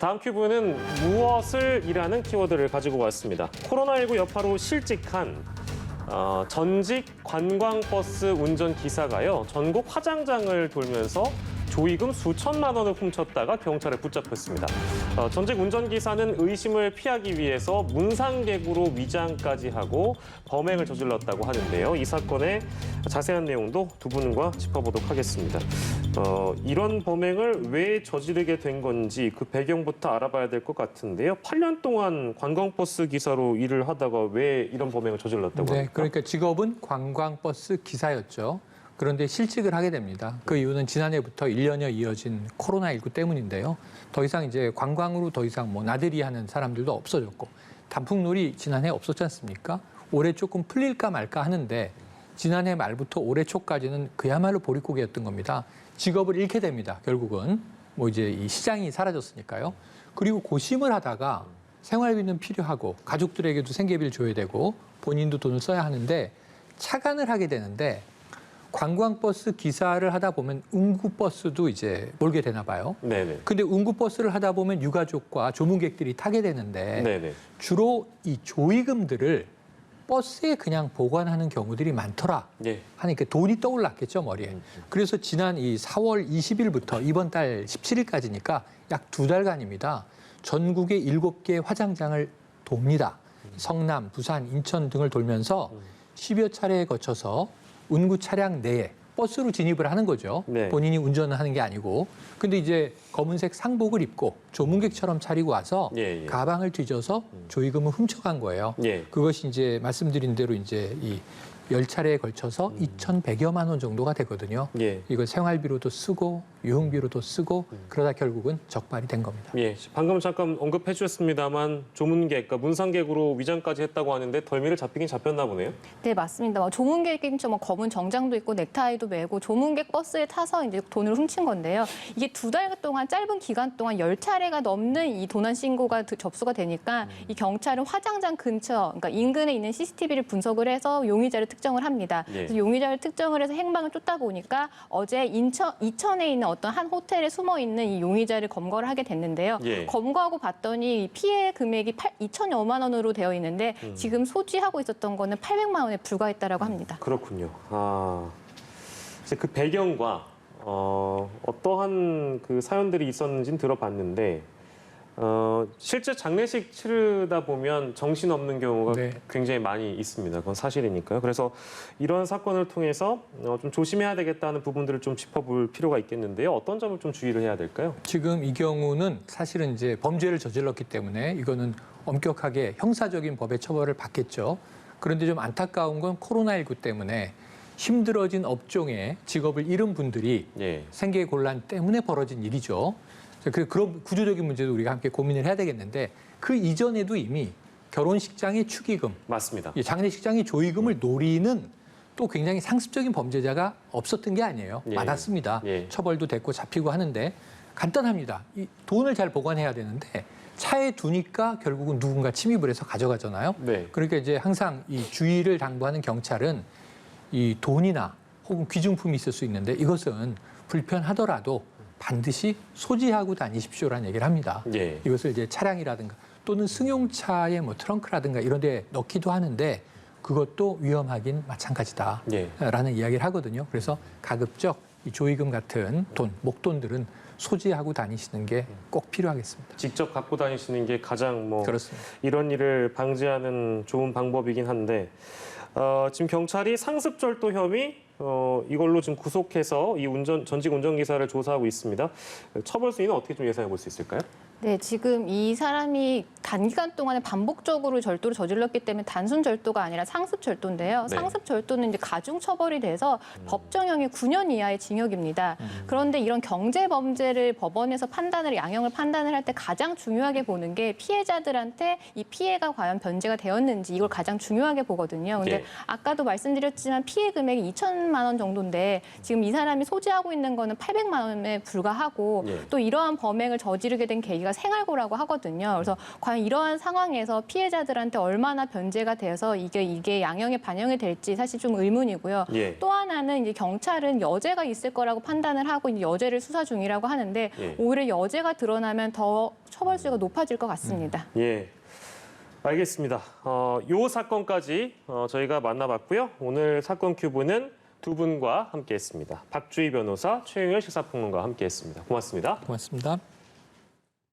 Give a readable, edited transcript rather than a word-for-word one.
다음 큐브는 무엇을 이라는 키워드를 가지고 왔습니다. 코로나19 여파로 실직한 전직 관광버스 운전기사가요. 전국 화장장을 돌면서 조의금 수천만 원을 훔쳤다가 경찰에 붙잡혔습니다. 전직 운전기사는 의심을 피하기 위해서 문상객으로 위장까지 하고 범행을 저질렀다고 하는데요. 이 사건의 자세한 내용도 두 분과 짚어보도록 하겠습니다. 이런 범행을 왜 저지르게 된 건지 그 배경부터 알아봐야 될 것 같은데요. 8년 동안 관광버스 기사로 일을 하다가 왜 이런 범행을 저질렀다고 합니까? 네, 그러니까 직업은 관광버스 기사였죠. 그런데 실직을 하게 됩니다. 그 이유는 지난해부터 1년여 이어진 코로나19 때문인데요. 더 이상 이제 관광으로 더 이상 뭐 나들이 하는 사람들도 없어졌고 단풍놀이 지난해 없었지 않습니까? 올해 조금 풀릴까 말까 하는데 지난해 말부터 올해 초까지는 그야말로 보릿고개였던 겁니다. 직업을 잃게 됩니다. 결국은 뭐 이제 이 시장이 사라졌으니까요. 그리고 고심을 하다가 생활비는 필요하고 가족들에게도 생계비를 줘야 되고 본인도 돈을 써야 하는데 차관을 하게 되는데 관광버스 기사를 하다 보면 운구버스도 이제 몰게 되나 봐요. 네네. 근데 운구버스를 하다 보면 유가족과 조문객들이 타게 되는데 네네. 주로 이 조의금들을 버스에 그냥 보관하는 경우들이 많더라 예. 하니까 돈이 떠올랐겠죠, 머리에. 그래서 지난 이 4월 20일부터 이번 달 17일까지니까 약 2달간입니다. 전국의 7개 화장장을 돕니다. 성남, 부산, 인천 등을 돌면서 10여 차례에 거쳐서 운구 차량 내에 버스로 진입을 하는 거죠. 네. 본인이 운전을 하는 게 아니고. 근데 이제 검은색 상복을 입고 조문객처럼 차리고 와서 예, 예. 가방을 뒤져서 조의금을 훔쳐간 거예요. 예. 그것이 이제 말씀드린 대로 이제 이 10차례에 걸쳐서 2,100여만 원 정도가 되거든요. 예. 이걸 생활비로도 쓰고 유흥비로도 쓰고 그러다 결국은 적발이 된 겁니다. 예, 방금 잠깐 언급해 주셨습니다만 조문객, 그러니까 문상객으로 위장까지 했다고 하는데 덜미를 잡히긴 잡혔나 보네요. 네, 맞습니다. 조문객처럼 검은 정장도 입고 넥타이도 매고 조문객 버스에 타서 이제 돈을 훔친 건데요. 이게 2달 동안 짧은 기간 동안 10차례가 넘는 이 도난 신고가 접수가 되니까 이 경찰은 화장장 근처, 그러니까 인근에 있는 CCTV를 분석을 해서 용의자를 특정을 합니다. 예. 그래서 용의자를 특정을 해서 행방을 쫓다 보니까 어제 이천에 있는 어떤 한 호텔에 숨어 있는 이 용의자를 검거를 하게 됐는데요. 예. 검거하고 봤더니 피해 금액이 2천여만 원으로 되어 있는데 지금 소지하고 있었던 거는 800만 원에 불과했다라고 합니다. 그렇군요. 이제 그 배경과 어떠한 그 사연들이 있었는지는 들어봤는데 실제 장례식 치르다 보면 정신없는 경우가 네. 굉장히 많이 있습니다. 그건 사실이니까요. 그래서 이런 사건을 통해서 좀 조심해야 되겠다는 부분들을 좀 짚어볼 필요가 있겠는데요. 어떤 점을 좀 주의를 해야 될까요? 지금 이 경우는 사실은 이제 범죄를 저질렀기 때문에 이거는 엄격하게 형사적인 법의 처벌을 받겠죠. 그런데 좀 안타까운 건 코로나19 때문에 힘들어진 업종에 직업을 잃은 분들이 예. 생계 곤란 때문에 벌어진 일이죠. 그런 구조적인 문제도 우리가 함께 고민을 해야 되겠는데 그 이전에도 이미 결혼식장의 축의금, 맞습니다. 장례식장의 조의금을 노리는 또 굉장히 상습적인 범죄자가 없었던 게 아니에요. 예. 많았습니다. 예. 처벌도 됐고 잡히고 하는데 간단합니다. 이 돈을 잘 보관해야 되는데 차에 두니까 결국은 누군가 침입을 해서 가져가잖아요. 네. 그러니까 이제 항상 이 주의를 당부하는 경찰은 이 돈이나 혹은 귀중품이 있을 수 있는데 이것은 불편하더라도 반드시 소지하고 다니십시오라는 얘기를 합니다. 예. 이것을 이제 차량이라든가 또는 승용차의 뭐 트렁크라든가 이런 데 넣기도 하는데 그것도 위험하긴 마찬가지다라는 예. 이야기를 하거든요. 그래서 가급적 이 조의금 같은 돈, 목돈들은 소지하고 다니시는 게 꼭 필요하겠습니다. 직접 갖고 다니시는 게 가장 그렇습니다. 이런 일을 방지하는 좋은 방법이긴 한데 지금 경찰이 상습절도 혐의 이걸로 지금 구속해서 이 전직 운전기사를 조사하고 있습니다. 처벌 수위는 어떻게 좀 예상해 볼 수 있을까요? 네, 지금 이 사람이 단기간 동안에 반복적으로 절도를 저질렀기 때문에 단순 절도가 아니라 상습 절도인데요. 네. 상습 절도는 이제 가중 처벌이 돼서 법정형이 9년 이하의 징역입니다. 그런데 이런 경제 범죄를 법원에서 양형을 판단을 할 때 가장 중요하게 보는 게 피해자들한테 이 피해가 과연 변제가 되었는지 이걸 가장 중요하게 보거든요. 근데 네. 아까도 말씀드렸지만 피해 금액이 2천만 원 정도인데 지금 이 사람이 소지하고 있는 거는 800만 원에 불과하고 네. 또 이러한 범행을 저지르게 된 계기가 생활고라고 하거든요. 그래서 과연 이러한 상황에서 피해자들한테 얼마나 변제가 되어서 이게 양형에 반영이 될지 사실 좀 의문이고요. 예. 또 하나는 이제 경찰은 여죄가 있을 거라고 판단을 하고 이제 여죄를 수사 중이라고 하는데 예. 오히려 여죄가 드러나면 더 처벌 수위가 높아질 것 같습니다. 예, 알겠습니다. 요 사건까지 저희가 만나봤고요. 오늘 사건 큐브는 두 분과 함께했습니다. 박주희 변호사, 최영열 시사평론가와 함께했습니다. 고맙습니다. 고맙습니다.